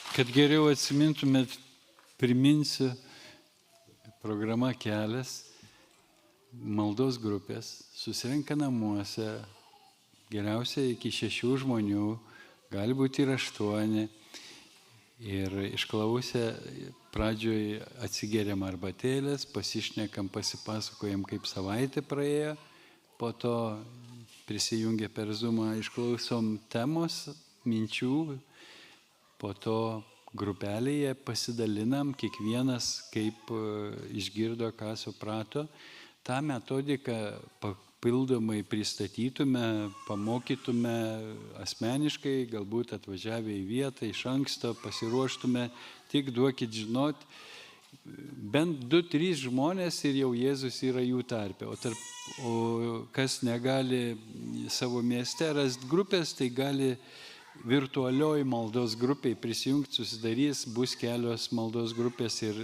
Kad geriau atsimintumėt, priminsiu, programa Kelias, maldos grupės, susirenka namuose, geriausiai iki 6 žmonių, gali būti ir 8. Ir išklausę, pradžioj atsigeriam arbatėlės, pasišnekam, pasipasakojam, kaip savaitė praėjo, po to prisijungę per Zoomą išklausom temos, minčių, po to grupelėje pasidalinam, kiekvienas kaip išgirdo, ką suprato. Ta metodika papildomai pristatytume, pamokytume asmeniškai, galbūt atvažiavę į vietą, iš anksto pasiruoštume, tik duokit žinot, bent 2-3 žmonės ir jau Jėzus yra jų tarpe. O kas negali savo mieste rasti grupės, tai gali virtualioj maldos grupiai prisijungti, susidarys, bus kelios maldos grupės ir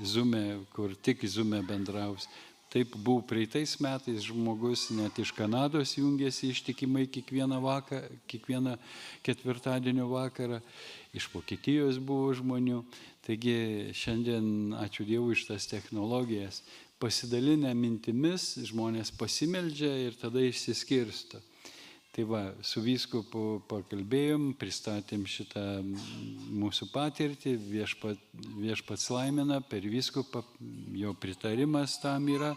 Zoom'e, kur tik Zoom'e bendraus. Taip buvo praeitais metais, žmogus net iš Kanados jungėsi ištikimai kiekvieną ketvirtadienio vakarą, iš Vokietijos buvo žmonių. Taigi šiandien, ačiū Dievui, iš tas technologijas, pasidalinę mintimis, žmonės pasimeldžia ir tada išsiskirsto. Tai va, su vyskupu pakalbėjom, pristatėm šitą mūsų patirtį, viešpats laimina per vyskupą, jo pritarimas tam yra.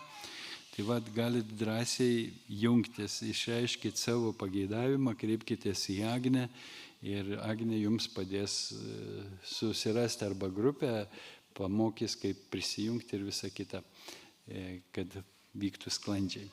Tai va, galit drąsiai jungtis, išreiškit savo pageidavimą, kreipkitės į Agnę ir Agnė jums padės susirasti arba grupę, pamokys, kaip prisijungti ir visa kita, kad vyktų sklandžiai.